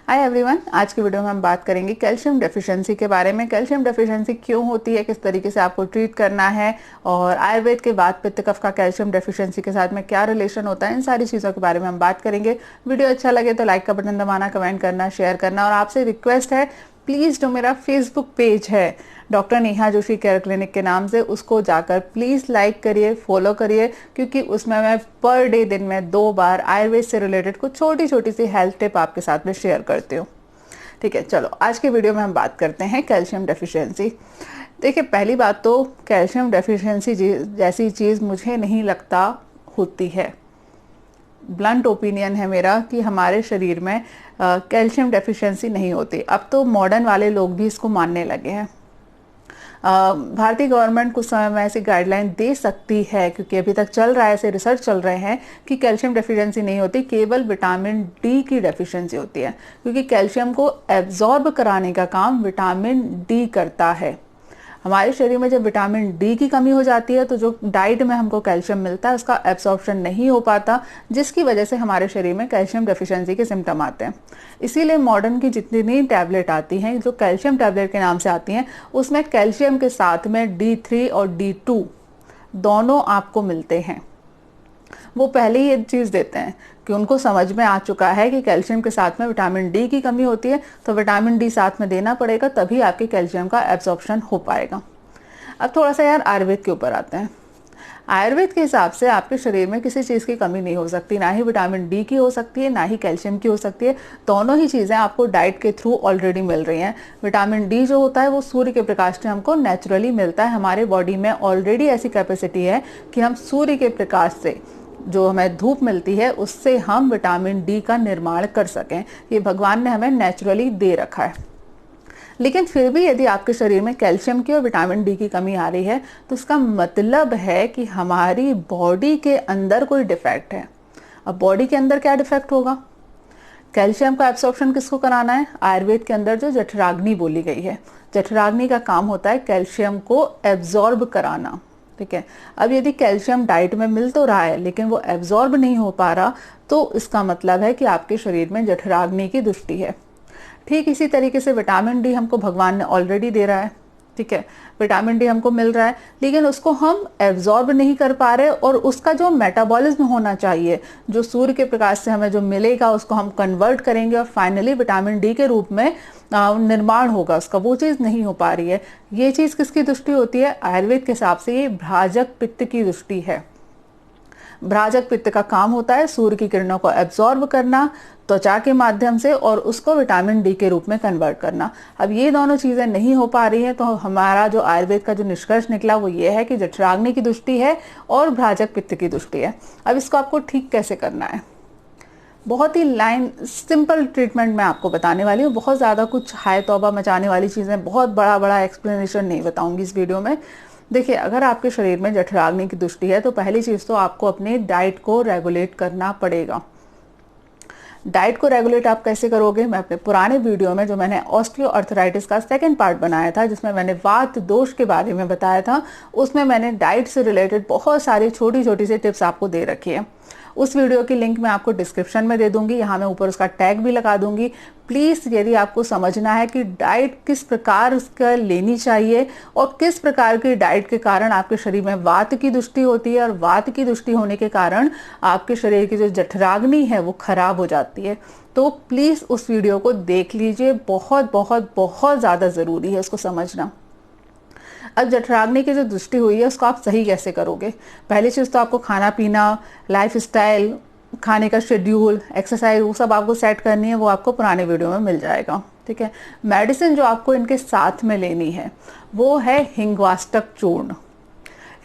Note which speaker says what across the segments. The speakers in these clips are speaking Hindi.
Speaker 1: हाय एवरीवन, आज की वीडियो में हम बात करेंगे कैल्शियम डेफिशिएंसी के बारे में। कैल्शियम डेफिशिएंसी क्यों होती है, किस तरीके से आपको ट्रीट करना है और आयुर्वेद के वात पित्त कफ का कैल्शियम डेफिशिएंसी के साथ में क्या रिलेशन होता है, इन सारी चीज़ों के बारे में हम बात करेंगे। वीडियो अच्छा लगे तो लाइक का बटन दबाना, कमेंट करना, शेयर करना और आपसे रिक्वेस्ट है प्लीज़ जो मेरा फेसबुक पेज है doctor Neha Joshi care clinic के नाम से, उसको जाकर प्लीज़ लाइक करिए, फॉलो करिए, क्योंकि उसमें मैं पर डे दिन में 2 बार आयुर्वेद से रिलेटेड कुछ छोटी छोटी सी हेल्थ टिप आपके साथ में शेयर करती हूँ। ठीक है, चलो आज के वीडियो में हम बात करते हैं कैल्शियम डेफिशिएंसी। देखिए, पहली बात तो कैल्शियम डेफिशिएंसी जैसी चीज़ मुझे नहीं लगता होती है। ब्लंट ओपिनियन है मेरा कि हमारे शरीर में कैल्शियम डेफिशिएंसी नहीं होती। अब तो मॉडर्न वाले लोग भी इसको मानने लगे हैं। भारतीय गवर्नमेंट कुछ समय में ऐसी गाइडलाइन दे सकती है, क्योंकि अभी तक चल रहा है, ऐसे रिसर्च चल रहे हैं कि कैल्शियम डेफिशिएंसी नहीं होती, केवल विटामिन डी की डेफिशिएंसी होती है, क्योंकि कैल्शियम को एब्जॉर्ब कराने का काम विटामिन डी करता है। हमारे शरीर में जब विटामिन डी की कमी हो जाती है तो जो डाइट में हमको कैल्शियम मिलता है उसका एब्सॉर्प्शन नहीं हो पाता, जिसकी वजह से हमारे शरीर में कैल्शियम डेफिशिएंसी के सिम्टम आते हैं। इसीलिए मॉडर्न की जितनी टैबलेट आती हैं, जो कैल्शियम टैबलेट के नाम से आती हैं, उसमें कैल्शियम के साथ में D3 और D2 दोनों आपको मिलते हैं। वो पहले ही ये चीज़ देते हैं कि उनको समझ में आ चुका है कि कैल्शियम के साथ में विटामिन डी की कमी होती है, तो विटामिन डी साथ में देना पड़ेगा, तभी आपके कैल्शियम का एब्जॉर्प्शन हो पाएगा। अब थोड़ा सा यार आयुर्वेद के ऊपर आते हैं। आयुर्वेद के हिसाब से आपके शरीर में किसी चीज़ की कमी नहीं हो सकती, ना ही विटामिन डी की हो सकती है, ना ही कैल्शियम की हो सकती है। दोनों ही चीज़ें आपको डाइट के थ्रू ऑलरेडी मिल रही हैं। विटामिन डी जो होता है वो सूर्य के प्रकाश से हमको नेचुरली मिलता है। हमारे बॉडी में ऑलरेडी ऐसी कैपेसिटी है कि हम सूर्य के प्रकाश से, जो हमें धूप मिलती है, उससे हम विटामिन डी का निर्माण कर सकें। ये भगवान ने हमें नेचुरली दे रखा है। लेकिन फिर भी यदि आपके शरीर में कैल्शियम की और विटामिन डी की कमी आ रही है तो उसका मतलब है कि हमारी बॉडी के अंदर कोई डिफेक्ट है। अब बॉडी के अंदर क्या डिफेक्ट होगा? कैल्शियम का एब्सॉर्प्शन किसको कराना है? आयुर्वेद के अंदर जो जठराग्नि बोली गई है, जठराग्नि का काम होता है कैल्शियम को एब्जॉर्ब कराना। ठीक है, अब यदि कैल्शियम डाइट में मिल तो रहा है लेकिन वो एब्जॉर्ब नहीं हो पा रहा, तो इसका मतलब है कि आपके शरीर में जठराग्नि की दुष्टि है। ठीक इसी तरीके से विटामिन डी हमको भगवान ने ऑलरेडी दे रहा है। ठीक है, विटामिन डी हमको मिल रहा है लेकिन उसको हम एब्जॉर्ब नहीं कर पा रहे, और उसका जो मेटाबॉलिज्म होना चाहिए, जो सूर्य के प्रकाश से हमें जो मिलेगा उसको हम कन्वर्ट करेंगे और फाइनली विटामिन डी के रूप में निर्माण होगा उसका, वो चीज़ नहीं हो पा रही है। ये चीज़ किसकी दृष्टि होती है? आयुर्वेद के हिसाब से ये भ्राजक पित्त की दृष्टि है। भ्राजक पित्त का काम होता है सूर्य की किरणों को एब्जॉर्ब करना त्वचा के माध्यम से और उसको विटामिन डी के रूप में कन्वर्ट करना। अब ये दोनों चीज़ें नहीं हो पा रही हैं, तो हमारा जो आयुर्वेद का जो निष्कर्ष निकला वो ये है कि जठराग्नि की दुष्टि है और भ्राजक पित्त की दुष्टि है। अब इसको आपको ठीक कैसे करना है? बहुत ही सिंपल ट्रीटमेंट मैं आपको बताने वाली हूँ। बहुत ज़्यादा कुछ हाय तौबा मचाने वाली चीज़ें, बहुत बड़ा बड़ा एक्सप्लेनेशन नहीं बताऊँगी इस वीडियो में। देखिए, अगर आपके शरीर में जठराग्नि की दुष्टि है तो पहली चीज़ तो आपको अपनी डाइट को रेगुलेट करना पड़ेगा। डाइट को रेगुलेट आप कैसे करोगे? मैं अपने पुराने वीडियो में, जो मैंने ऑस्टियोआर्थराइटिस का सेकंड पार्ट बनाया था, जिसमें मैंने वात दोष के बारे में बताया था, उसमें मैंने डाइट से रिलेटेड बहुत सारी छोटी छोटी सी टिप्स आपको दे रखी है। उस वीडियो की लिंक मैं आपको डिस्क्रिप्शन में दे दूंगी, यहाँ मैं ऊपर उसका टैग भी लगा दूंगी। प्लीज़, यदि आपको समझना है कि डाइट किस प्रकार उसका लेनी चाहिए और किस प्रकार की डाइट के कारण आपके शरीर में वात की दुष्टि होती है और वात की दुष्टि होने के कारण आपके शरीर की जो जठराग्नि है वो खराब हो जाती है, तो प्लीज़ उस वीडियो को देख लीजिए। बहुत बहुत बहुत ज़्यादा ज़रूरी है उसको समझना। अब जठराग्नि की जो दृष्टि हुई है उसको आप सही कैसे करोगे? पहली चीज़ तो आपको खाना पीना, लाइफ स्टाइल, खाने का शेड्यूल, एक्सरसाइज, वो सब आपको सेट करनी है। वो आपको पुराने वीडियो में मिल जाएगा। ठीक है, मेडिसिन जो आपको इनके साथ में लेनी है वो है हिंगवाष्टक चूर्ण।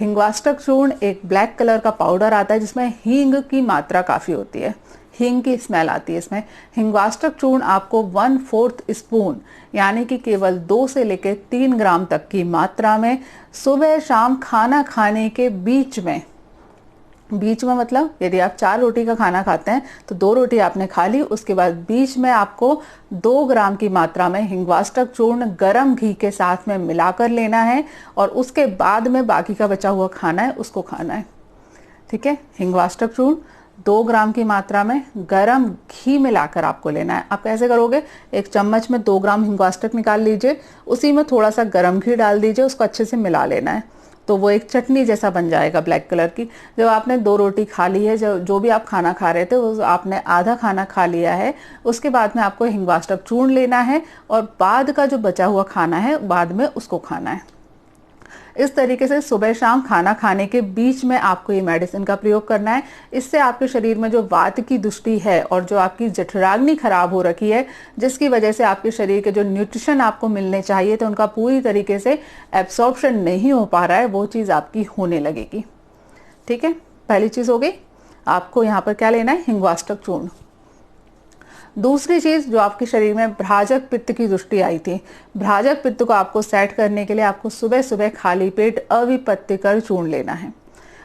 Speaker 1: हिंगवाष्टक चूर्ण एक ब्लैक कलर का पाउडर आता है जिसमें हींग की मात्रा काफ़ी होती है, हींग की स्मेल आती है इसमें। हिंगवाष्टक चूर्ण आपको 1/4 स्पून, यानी कि केवल 2 से लेकर 3 ग्राम तक की मात्रा में सुबह शाम खाना खाने के बीच में मतलब यदि आप 4 रोटी का खाना खाते हैं तो 2 रोटी आपने खा ली, उसके बाद बीच में आपको 2 ग्राम की मात्रा में हिंगवाष्टक चूर्ण गर्म घी के साथ में मिलाकर लेना है और उसके बाद में बाकी का बचा हुआ खाना है उसको खाना है। ठीक है, हिंगवाष्टक चूर्ण 2 ग्राम की मात्रा में गरम घी मिलाकर आपको लेना है। आप कैसे करोगे, 1 चम्मच में 2 ग्राम हिंगवाष्टक निकाल लीजिए, उसी में थोड़ा सा गरम घी डाल दीजिए, उसको अच्छे से मिला लेना है, तो वो एक चटनी जैसा बन जाएगा ब्लैक कलर की। जब आपने 2 रोटी खा ली है, जो भी आप खाना खा रहे थे वो आपने आधा खाना खा लिया है, उसके बाद में आपको हिंगवाष्टक चूर्ण लेना है और बाद का जो बचा हुआ खाना है बाद में उसको खाना है। इस तरीके से सुबह शाम खाना खाने के बीच में आपको ये मेडिसिन का प्रयोग करना है। इससे आपके शरीर में जो वात की दुष्टि है और जो आपकी जठराग्नि खराब हो रखी है, जिसकी वजह से आपके शरीर के जो न्यूट्रिशन आपको मिलने चाहिए थे उनका पूरी तरीके से एब्सॉर्प्शन नहीं हो पा रहा है, वो चीज़ आपकी होने लगेगी। ठीक है, पहली चीज़ हो गई। आपको यहाँ पर क्या लेना है, हिंगवाष्टक चूर्ण। दूसरी चीज जो आपके शरीर में भ्राजक पित्त की दृष्टि आई थी, भ्राजक पित्त को आपको सेट करने के लिए आपको सुबह सुबह खाली पेट अविपत्तिकर चूर्ण लेना है।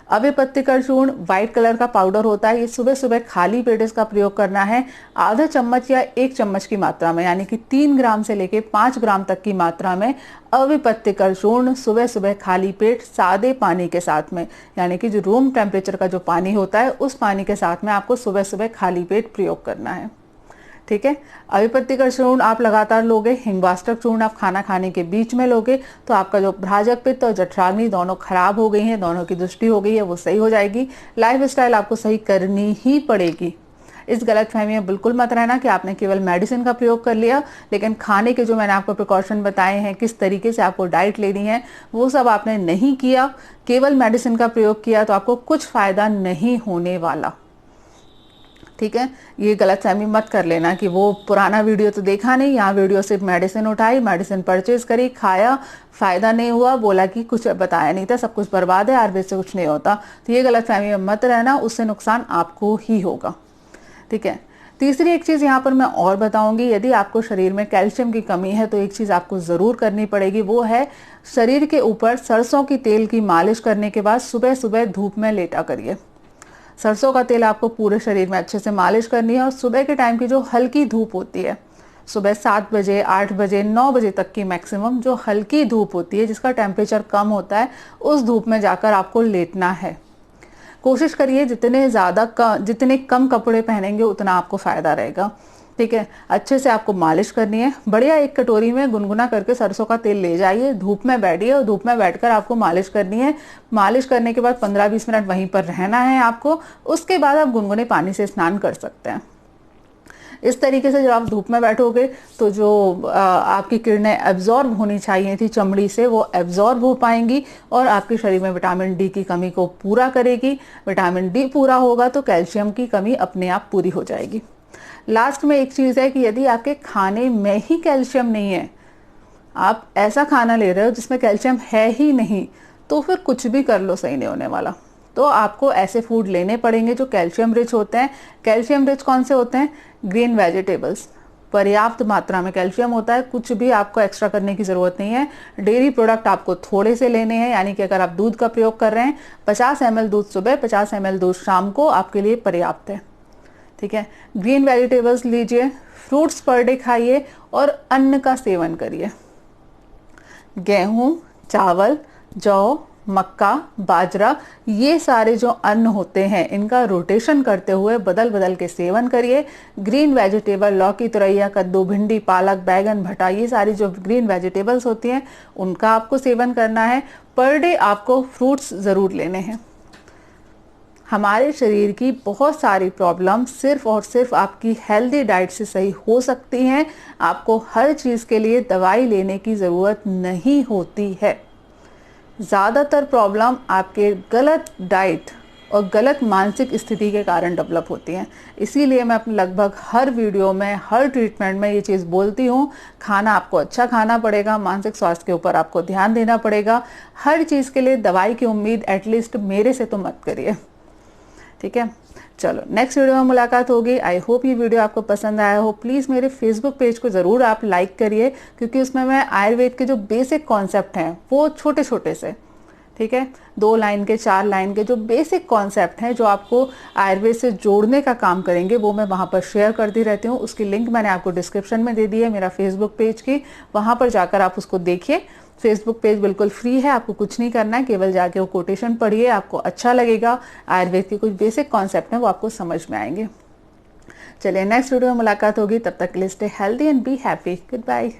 Speaker 1: अविपत्तिकर चूर्ण व्हाइट कलर का पाउडर होता है, ये सुबह सुबह खाली पेट इसका प्रयोग करना है। आधा चम्मच या 1 चम्मच की मात्रा में, यानी कि 3 ग्राम से लेके 5 ग्राम तक की मात्रा में अविपत्तिकर चूर्ण सुबह सुबह खाली पेट सादे पानी के साथ में, यानी कि जो रूम टेम्परेचर का जो पानी होता है उस पानी के साथ में आपको सुबह सुबह खाली पेट प्रयोग करना है। ठीक है, अविपत्तिकर चूर्ण आप लगातार लोगे, हिंगवाष्टक चूर्ण आप खाना खाने के बीच में लोगे, तो आपका जो भ्राजक पित्त और जठराग्नि दोनों खराब हो गई हैं, दोनों की दृष्टि हो गई है, वो सही हो जाएगी। लाइफ स्टाइल आपको सही करनी ही पड़ेगी। इस गलतफहमी में बिल्कुल मत रहना कि आपने केवल मेडिसिन का प्रयोग कर लिया, लेकिन खाने के जो मैंने आपको प्रिकॉशन बताए हैं, किस तरीके से आपको डाइट लेनी है, वो सब आपने नहीं किया, केवल मेडिसिन का प्रयोग किया, तो आपको कुछ फायदा नहीं होने वाला। ठीक है, ये गलतफहमी मत कर लेना कि वो पुराना वीडियो तो देखा नहीं, यहाँ वीडियो सिर्फ मेडिसिन उठाई, मेडिसिन परचेज करी, खाया, फायदा नहीं हुआ, बोला कि कुछ बताया नहीं था, सब कुछ बर्बाद है, आयुर्वेद से कुछ नहीं होता। तो ये गलतफहमी में मत रहना, उससे नुकसान आपको ही होगा। ठीक है, तीसरी एक चीज़ यहाँ पर मैं और बताऊंगी, यदि आपको शरीर में कैल्शियम की कमी है तो एक चीज़ आपको ज़रूर करनी पड़ेगी, वो है शरीर के ऊपर सरसों की तेल की मालिश करने के बाद सुबह सुबह धूप में लेटा करिए। सरसों का तेल आपको पूरे शरीर में अच्छे से मालिश करनी है और सुबह के टाइम की जो हल्की धूप होती है, सुबह 7 बजे, 8 बजे, 9 बजे तक की मैक्सिमम जो हल्की धूप होती है, जिसका टेम्परेचर कम होता है, उस धूप में जाकर आपको लेटना है। कोशिश करिए जितने कम कपड़े पहनेंगे उतना आपको फायदा रहेगा। ठीक है, अच्छे से आपको मालिश करनी है। बढ़िया एक कटोरी में गुनगुना करके सरसों का तेल ले जाइए, धूप में बैठिए और धूप में बैठकर आपको मालिश करनी है। मालिश करने के बाद 15-20 मिनट वहीं पर रहना है आपको। उसके बाद आप गुनगुने पानी से स्नान कर सकते हैं। इस तरीके से जब आप धूप में बैठोगे तो जो आपकी किरणें एब्जॉर्ब होनी चाहिए थी चमड़ी से, वो एब्जॉर्ब हो पाएंगी और आपके शरीर में विटामिन डी की कमी को पूरा करेगी। विटामिन डी पूरा होगा तो कैल्शियम की कमी अपने आप पूरी हो जाएगी। लास्ट में एक चीज़ है कि यदि आपके खाने में ही कैल्शियम नहीं है, आप ऐसा खाना ले रहे हो जिसमें कैल्शियम है ही नहीं, तो फिर कुछ भी कर लो सही नहीं होने वाला। तो आपको ऐसे फूड लेने पड़ेंगे जो कैल्शियम रिच होते हैं। कैल्शियम रिच कौन से होते हैं? ग्रीन वेजिटेबल्स, पर्याप्त मात्रा में कैल्शियम होता है, कुछ भी आपको एक्स्ट्रा करने की ज़रूरत नहीं है। डेयरी प्रोडक्ट आपको थोड़े से लेने हैं, यानी कि अगर आप दूध का प्रयोग कर रहे हैं, 50 ml दूध सुबह, 50 ml दूध शाम को आपके लिए पर्याप्त है। ठीक है, ग्रीन वेजिटेबल्स लीजिए, फ्रूट्स पर डे खाइए और अन्न का सेवन करिए। गेहूं, चावल, जौ, मक्का, बाजरा, ये सारे जो अन्न होते हैं इनका रोटेशन करते हुए बदल बदल के सेवन करिए। ग्रीन वेजिटेबल, लौकी, तुरैया, कद्दू, भिंडी, पालक, बैगन, भटा, ये सारी जो ग्रीन वेजिटेबल्स होती हैं उनका आपको सेवन करना है। पर डे आपको फ्रूट्स ज़रूर लेने हैं। हमारे शरीर की बहुत सारी प्रॉब्लम सिर्फ और सिर्फ आपकी हेल्दी डाइट से सही हो सकती हैं। आपको हर चीज़ के लिए दवाई लेने की ज़रूरत नहीं होती है। ज़्यादातर प्रॉब्लम आपके गलत डाइट और गलत मानसिक स्थिति के कारण डेवलप होती हैं। इसीलिए मैं अपने लगभग हर वीडियो में, हर ट्रीटमेंट में ये चीज़ बोलती हूँ, खाना आपको अच्छा खाना पड़ेगा, मानसिक स्वास्थ्य के ऊपर आपको ध्यान देना पड़ेगा। हर चीज़ के लिए दवाई की उम्मीद एटलीस्ट मेरे से तो मत करिए। ठीक है, चलो नेक्स्ट वीडियो में मुलाकात होगी। आई होप ये वीडियो आपको पसंद आया हो। प्लीज़ मेरे फेसबुक पेज को ज़रूर आप लाइक करिए, क्योंकि उसमें मैं आयुर्वेद के जो बेसिक कॉन्सेप्ट हैं वो छोटे छोटे से ठीक है, 2 लाइन के 4 लाइन के जो बेसिक कॉन्सेप्ट हैं जो आपको आयुर्वेद से जोड़ने का काम करेंगे वो मैं वहाँ पर शेयर करती रहती हूँ। उसकी लिंक मैंने आपको डिस्क्रिप्शन में दे दी है मेरा फेसबुक पेज की, वहाँ पर जाकर आप उसको देखिए। फेसबुक पेज बिल्कुल फ्री है, आपको कुछ नहीं करना है, केवल जाके वो कोटेशन पढ़िए, आपको अच्छा लगेगा। आयुर्वेद के कुछ बेसिक कॉन्सेप्ट हैं वो आपको समझ में आएंगे। चलिए नेक्स्ट वीडियो में मुलाकात होगी, तब तक के लिए stay healthy and be happy. Good bye.